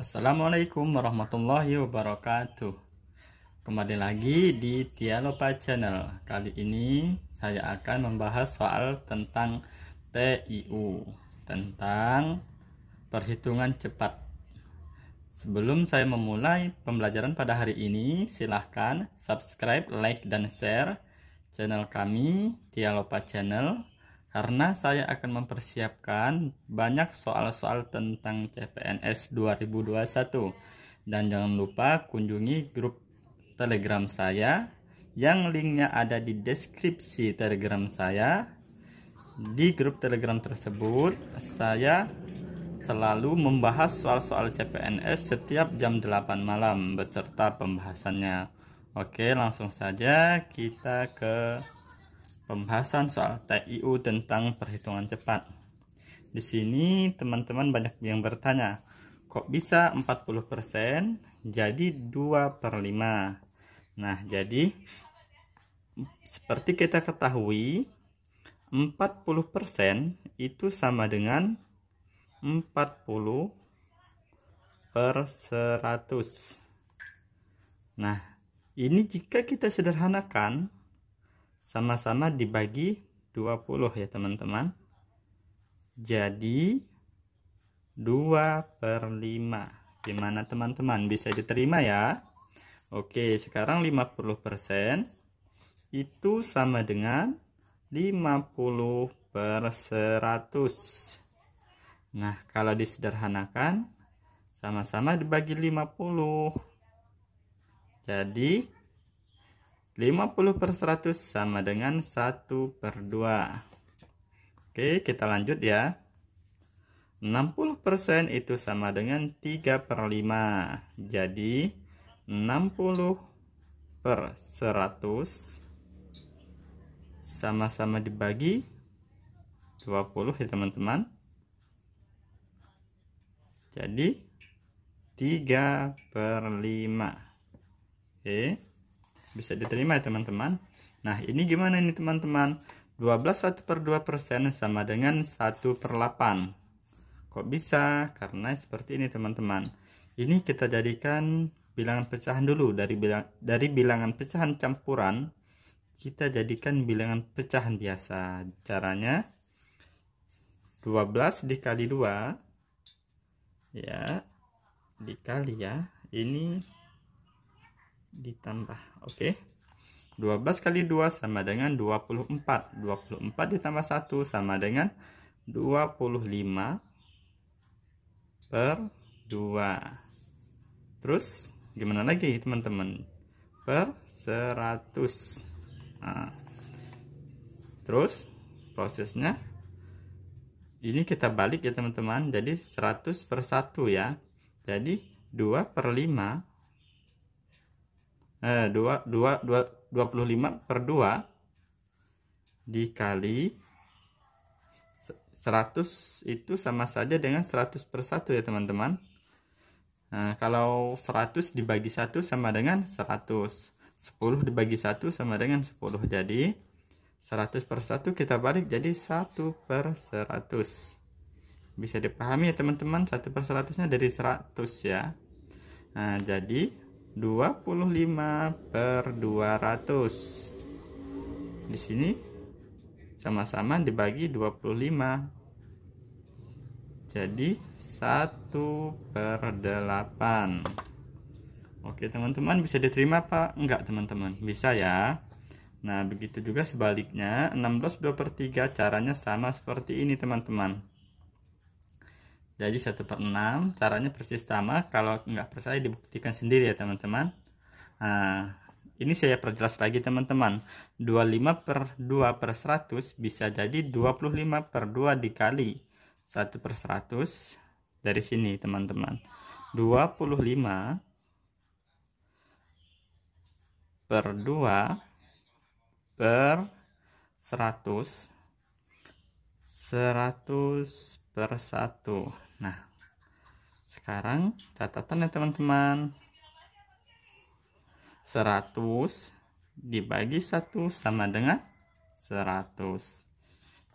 Assalamualaikum warahmatullahi wabarakatuh. Kembali lagi di Tialopa Channel. Kali ini saya akan membahas soal tentang TIU, tentang perhitungan cepat. Sebelum saya memulai pembelajaran pada hari ini, silahkan subscribe, like, dan share channel kami Tialopa Channel, karena saya akan mempersiapkan banyak soal-soal tentang CPNS 2021. Dan jangan lupa kunjungi grup Telegram saya, yang linknya ada di deskripsi Telegram saya. Di grup Telegram tersebut saya selalu membahas soal-soal CPNS setiap jam 8 malam beserta pembahasannya. Oke, langsung saja kita ke pembahasan soal TIU tentang perhitungan cepat. Di sini teman-teman banyak yang bertanya, kok bisa 40% jadi 2/5? Nah, jadi seperti kita ketahui, 40% itu sama dengan 40/100. Nah, ini jika kita sederhanakan, sama-sama dibagi 20 ya teman-teman. Jadi 2/5. Gimana teman-teman? Bisa diterima ya? Oke, sekarang 50% itu sama dengan 50/100. Nah, kalau disederhanakan, sama-sama dibagi 50. Jadi 50/100 sama dengan 1/2. Oke, kita lanjut ya. 60% itu sama dengan 3/5. Jadi 60/100 sama-sama dibagi 20 ya teman-teman. Jadi 3/5. Oke, bisa diterima ya teman-teman. Nah, ini gimana ini teman-teman? 12 1/2% sama dengan 1/8. Kok bisa? Karena seperti ini teman-teman. Ini kita jadikan bilangan pecahan dulu. Dari bilangan pecahan campuran kita jadikan bilangan pecahan biasa. Caranya 12 dikali 2 ya, dikali ya, ini ditambah. Oke, 12 kali 2 sama dengan 24. 24 ditambah 1 sama dengan 25/2. Terus gimana lagi teman-teman? Per 100. Nah, terus prosesnya ini kita balik ya teman-teman. Jadi 100/1 ya. Jadi 2/5 25/2 dikali 100 itu sama saja dengan 100/1 ya teman-teman. Nah, kalau 100 dibagi 1 sama dengan 100. 10 dibagi 1 sama dengan 10. Jadi 100/1 kita balik jadi 1/100. Bisa dipahami ya teman-teman, 1/100-nya dari 100 ya. Nah, jadi 25/200. Di sini sama-sama dibagi 25. Jadi 1/8. Oke teman-teman, bisa diterima apa enggak teman-teman? Bisa ya. Nah, begitu juga sebaliknya, 16 2/3 caranya sama seperti ini teman-teman. Jadi 1/6 caranya persis sama. Kalau nggak percaya dibuktikan sendiri ya teman-teman. Nah, ini saya perjelas lagi teman-teman. 25/2/100 bisa jadi 25/2 dikali 1/100. Dari sini teman-teman, 25/2/100. 100/1. Nah, sekarang catatan ya teman-teman. 100 dibagi 1 sama dengan 100.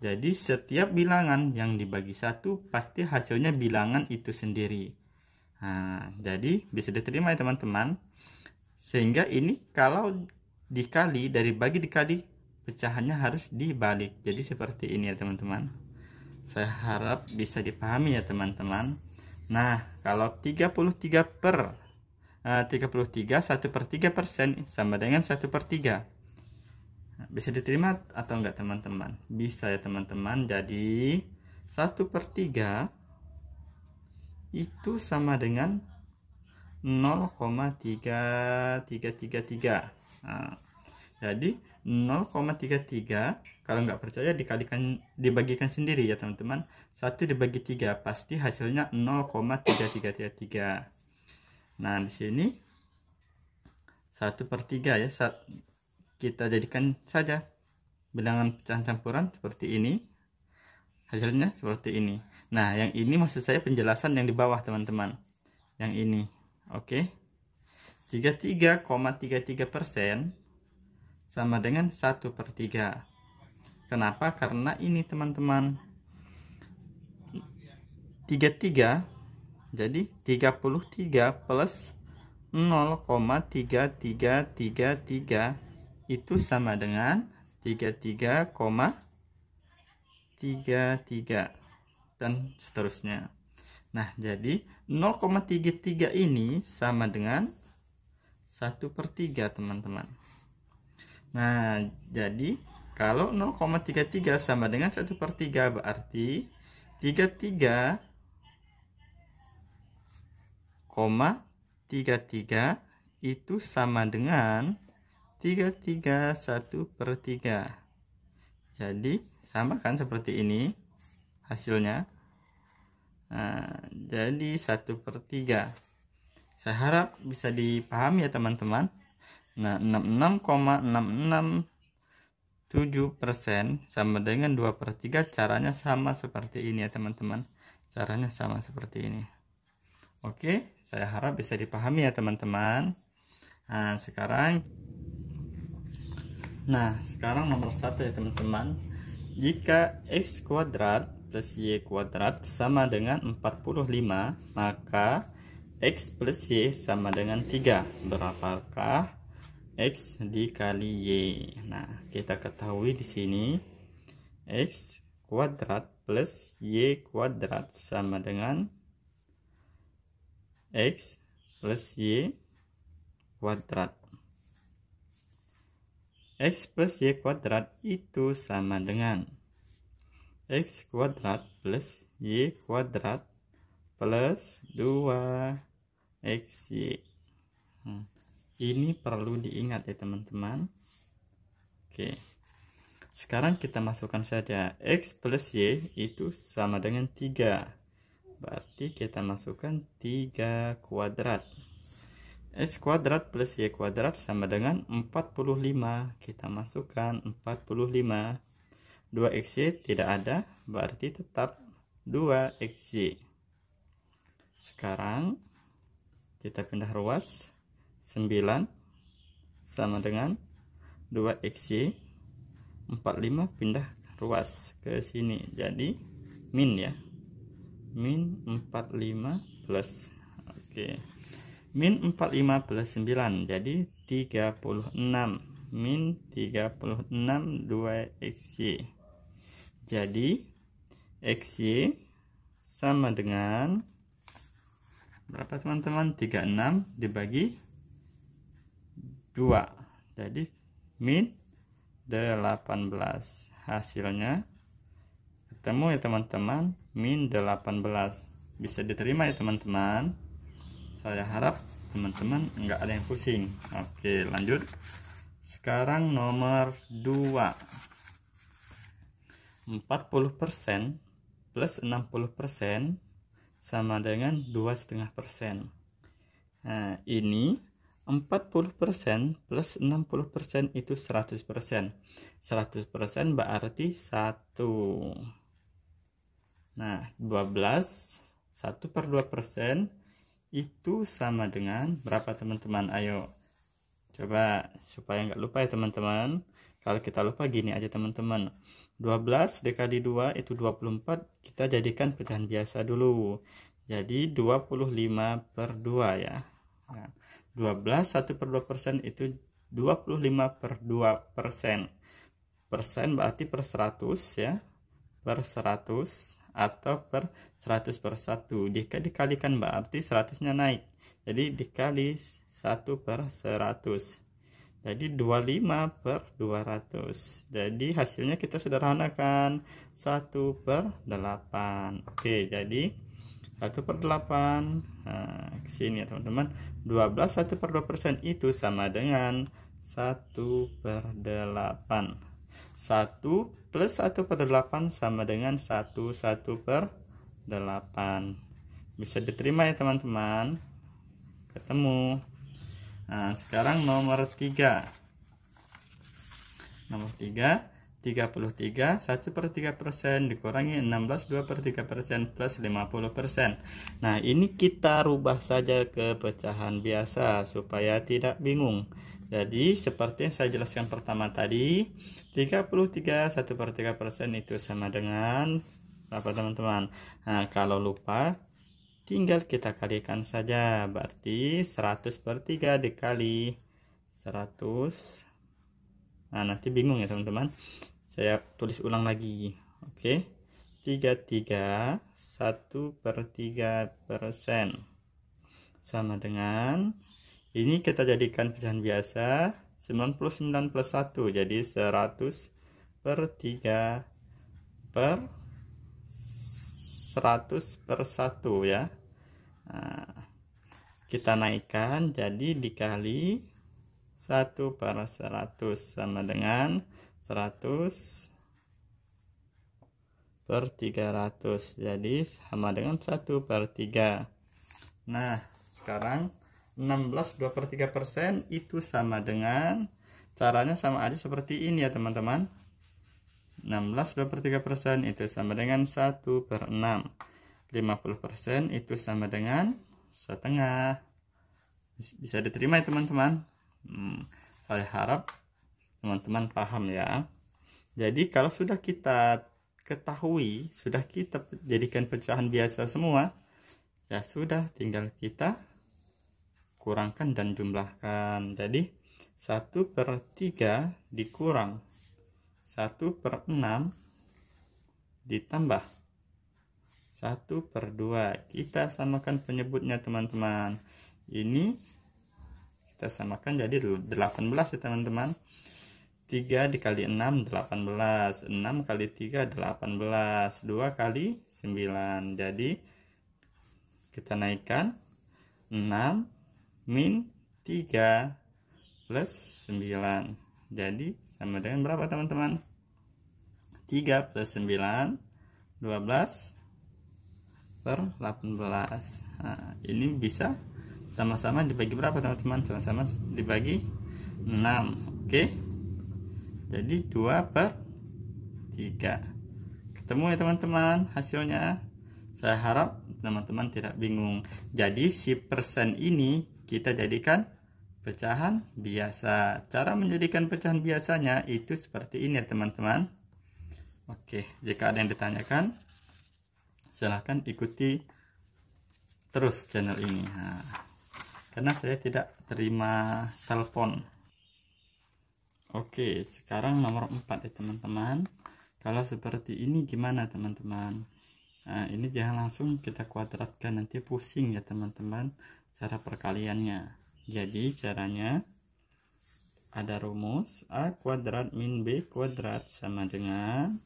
Jadi setiap bilangan yang dibagi 1 pasti hasilnya bilangan itu sendiri. Nah, jadi bisa diterima ya teman-teman. Sehingga ini kalau dikali, dari bagi dikali, pecahannya harus dibalik. Jadi seperti ini ya teman-teman. Saya harap bisa dipahami ya teman-teman. Nah, kalau 33 per 33, 1/3% sama dengan 1/3. Nah, bisa diterima atau enggak teman-teman? Bisa ya teman-teman. Jadi 1/3 itu sama dengan 0,3333. Nah, jadi 0,33, kalau nggak percaya dibagikan sendiri ya teman-teman. 1 dibagi 3 pasti hasilnya 0,3333. Nah, di sini 1/3 ya, kita jadikan saja bilangan pecahan campuran seperti ini, hasilnya seperti ini. Nah, yang ini maksud saya penjelasan yang di bawah teman-teman, yang ini. Oke, 33,33% sama dengan 1/3. Kenapa? Karena ini teman-teman 33, jadi 33 plus 0,3333 itu sama dengan 33,33 dan seterusnya. Nah, jadi 0,33 ini sama dengan 1/3 teman-teman. Nah, jadi kalau 0,33 sama dengan 1/3 berarti 33,33 itu sama dengan 33 1/3. Jadi sama kan seperti ini hasilnya. Nah, jadi 1/3. Saya harap bisa dipahami ya teman-teman. Nah, 66,667% sama dengan 2/3. Caranya sama seperti ini ya teman-teman. Caranya sama seperti ini. Oke, saya harap bisa dipahami ya teman-teman. Nah, sekarang nomor 1 ya teman-teman. Jika x kuadrat plus y kuadrat sama dengan 45, maka x plus y sama dengan 3. Berapakah x dikali y? Nah, kita ketahui di sini x kuadrat plus y kuadrat sama dengan x plus y kuadrat. X plus y kuadrat itu sama dengan x kuadrat plus y kuadrat plus 2xy. Ini perlu diingat ya teman-teman. Oke, sekarang kita masukkan saja x plus y itu sama dengan 3. Berarti kita masukkan 3 kuadrat. X kuadrat plus y kuadrat sama dengan 45. Kita masukkan 45. 2xy tidak ada, berarti tetap 2xy. Sekarang kita pindah ruas. 9 sama dengan 2xy. 45 pindah ruas ke sini, jadi min ya. Min 45 plus. Oke. Min 45 plus 9 jadi 36. Min 36 2xy. Jadi xy sama dengan berapa teman-teman? 36 dibagi 2. Jadi min 18. Hasilnya ketemu ya teman-teman, min 18. Bisa diterima ya teman-teman. Saya harap teman-teman enggak ada yang pusing. Oke, lanjut. Sekarang nomor 2. 40% plus 60% sama dengan 2,5%. Nah, ini 40% plus 60% itu 100%. 100% berarti 1. Nah, 12, 1/2% itu sama dengan berapa teman-teman? Ayo coba supaya nggak lupa ya teman-teman. Kalau kita lupa gini aja teman-teman, 12 dikali 2 itu 24. Kita jadikan pecahan biasa dulu. Jadi 25/2 ya. Nah, 12 1/2% itu 25/2%. Persen berarti per 100 ya. Per 100 atau per 100/1. Jika dikalikan berarti 100-nya naik. Jadi dikali 1/100. Jadi 25/200. Jadi hasilnya kita sederhanakan 1/8. Oke, jadi 1/8. Nah, kesini ya teman-teman. 12 1/2% itu sama dengan 1/8. 1 plus 1/8 sama dengan 1/8. Bisa diterima ya teman-teman. Ketemu. Nah, sekarang nomor 3. Nomor 3, 33 1/3% dikurangi 16 2/3% plus 50%. Nah, ini kita rubah saja ke pecahan biasa supaya tidak bingung. Jadi seperti yang saya jelaskan pertama tadi, 33 1/3% itu sama dengan apa teman-teman? Nah, kalau lupa tinggal kita kalikan saja, berarti 100/3 dikali 100. Nah, nanti bingung ya teman-teman, saya tulis ulang lagi. Oke, 33 1/3% sama dengan, ini kita jadikan pecahan biasa, 99 plus 1 jadi 100/3 per 100/1 ya. Nah, kita naikkan jadi dikali 1/100 sama dengan 100/300, jadi sama dengan 1/3. Nah, sekarang 16 2/3% itu sama dengan, caranya sama aja seperti ini ya teman-teman. 16 2/3% itu sama dengan 1/6. 50% itu sama dengan setengah. Bisa diterima ya teman-teman. Saya harap teman-teman paham ya. Jadi kalau sudah kita ketahui, sudah kita jadikan pecahan biasa semua, ya sudah tinggal kita kurangkan dan jumlahkan. Jadi 1/3 dikurang 1/6 ditambah 1/2. Kita samakan penyebutnya teman-teman. Ini kita samakan jadi 18 ya teman-teman. 3 dikali 6 18, 6 kali 3 18, 2 kali 9. Jadi kita naikkan 6 min 3 plus 9. Jadi sama dengan berapa teman-teman? 3 plus 9 12/18. Nah, ini bisa sama-sama dibagi berapa teman-teman? Sama-sama dibagi 6. Oke, jadi 2/3. Ketemu ya teman-teman hasilnya. Saya harap teman-teman tidak bingung. Jadi si persen ini kita jadikan pecahan biasa. Cara menjadikan pecahan biasanya itu seperti ini ya teman-teman. Oke, jika ada yang ditanyakan silahkan ikuti terus channel ini. Nah, karena saya tidak terima telepon. Oke, sekarang nomor 4 ya teman-teman. Kalau seperti ini gimana teman-teman? Nah, ini jangan langsung kita kuadratkan, nanti pusing ya teman-teman cara perkaliannya. Jadi caranya ada rumus A kuadrat min B kuadrat sama dengan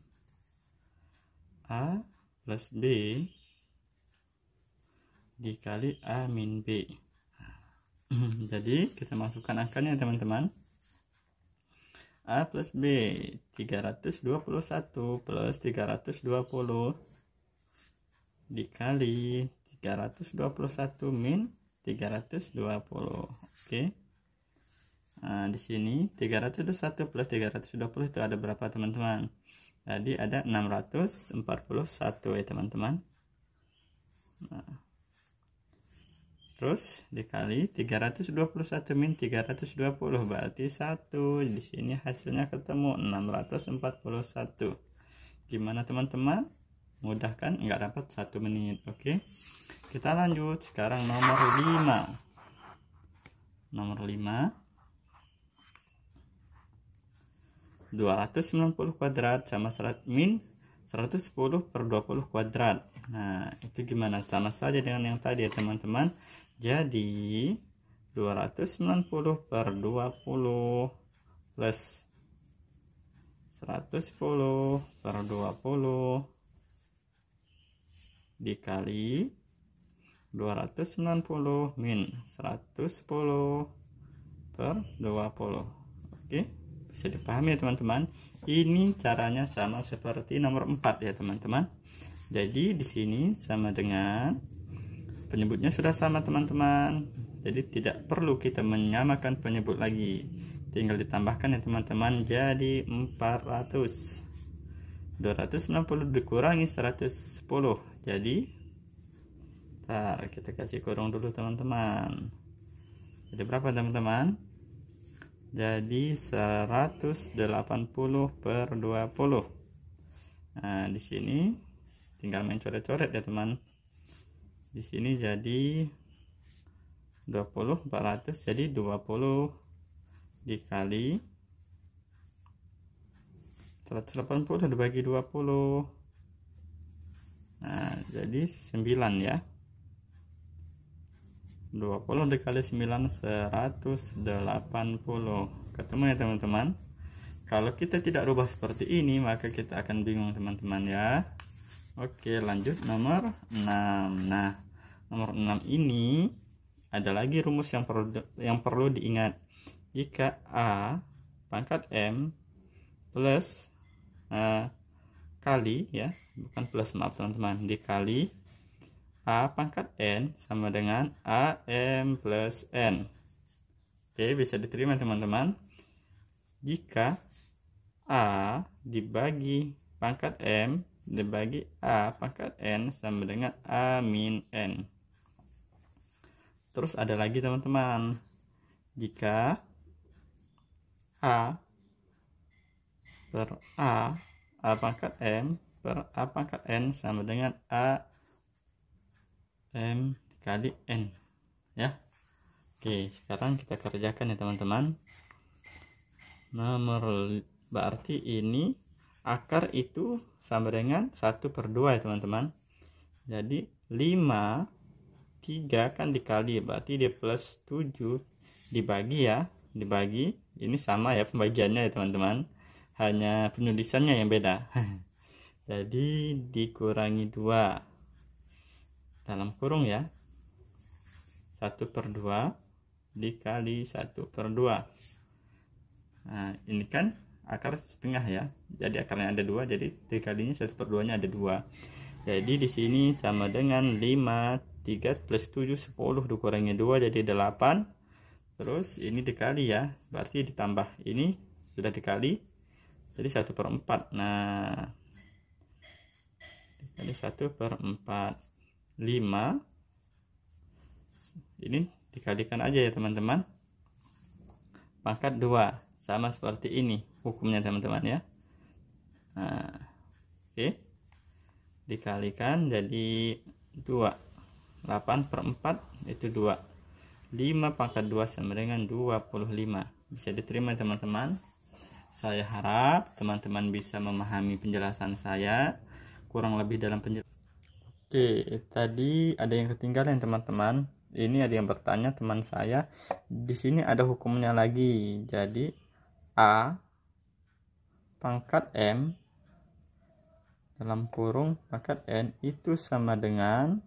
A plus B dikali A min B. Jadi kita masukkan angkanya teman-teman. A plus B 321 plus 320 dikali 321 min 320. Oke. Nah, di sini 321 plus 320 itu ada berapa teman-teman? Jadi ada 641 ya teman-teman. Nah, terus dikali 321 min 320 berarti 1. Di sini hasilnya ketemu 641. Gimana teman-teman? Mudah kan? Nggak dapat 1 menit. Oke. Kita lanjut sekarang nomor 5. Nomor 5, 290 kuadrat sama min 110 per 20 kuadrat. Nah, itu gimana? Sama saja dengan yang tadi ya teman-teman. Jadi 290 per 20 plus 110 per 20 dikali 290 min 110 per 20. Oke, bisa dipahami ya teman-teman. Ini caranya sama seperti nomor 4 ya teman-teman. Jadi di sini sama dengan penyebutnya sudah sama teman-teman. Jadi tidak perlu kita menyamakan penyebut lagi. Tinggal ditambahkan ya teman-teman, jadi 400. 290 dikurangi 110 jadi kita kasih kurung dulu teman-teman. Jadi berapa teman-teman? Jadi 180 per 20. Nah, di sini tinggal main coret-coret ya teman. Di sini jadi 20 400 jadi 20 dikali 180 dibagi 20. Nah, jadi 9 ya. 20 dikali 9 180. Ketemu ya teman-teman. Kalau kita tidak rubah seperti ini maka kita akan bingung teman-teman ya. Oke, lanjut nomor 6. Nah, nomor 6 ini ada lagi rumus yang perlu diingat. Jika A pangkat M plus kali ya, bukan plus, maaf teman-teman, dikali A pangkat N sama dengan AM plus N. Oke, bisa diterima teman-teman. Jika A dibagi pangkat M dibagi A pangkat N sama dengan A min N. Terus ada lagi teman-teman. Jika A per A pangkat M per A pangkat N sama dengan A M kali N ya. Oke, sekarang kita kerjakan ya teman-teman. Berarti ini akar itu sama dengan 1/2 ya teman-teman. Jadi 5 3 kan dikali, berarti dia plus 7 dibagi ya, dibagi ini sama ya pembagiannya ya teman-teman, hanya penulisannya yang beda. Jadi dikurangi 2 dalam kurung ya, 1/2 dikali 1/2. Nah, ini kan akar setengah ya, jadi akarnya ada 2, jadi dikalinya 1/2 nya ada 2. Jadi di sini sama dengan 5 3 plus 7 10 dikurangi 2 jadi 8. Terus ini dikali ya, berarti ditambah ini sudah dikali jadi 1/4. Nah, dikali 1/4 5, ini dikalikan aja ya teman-teman, pangkat 2 sama seperti ini hukumnya teman-teman ya. Nah, oke, dikalikan jadi 2, 8/4 itu 2, 5 pangkat 2 sama dengan 25. Bisa diterima teman-teman. Saya harap teman-teman bisa memahami penjelasan saya kurang lebih dalam penjelasan. Oke, tadi ada yang ketinggalan teman-teman. Ini ada yang bertanya teman saya. Di sini ada hukumnya lagi. Jadi A pangkat M dalam kurung pangkat N itu sama dengan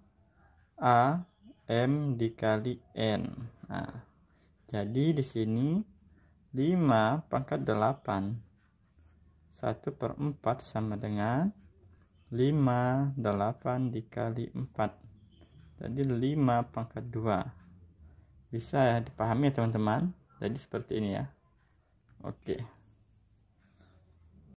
A M dikali N. Nah, jadi di sini 5 pangkat 8 1/4 sama dengan 5 8 dikali 4, jadi 5 pangkat 2. Bisa ya dipahami ya teman-teman. Jadi seperti ini ya. Oke.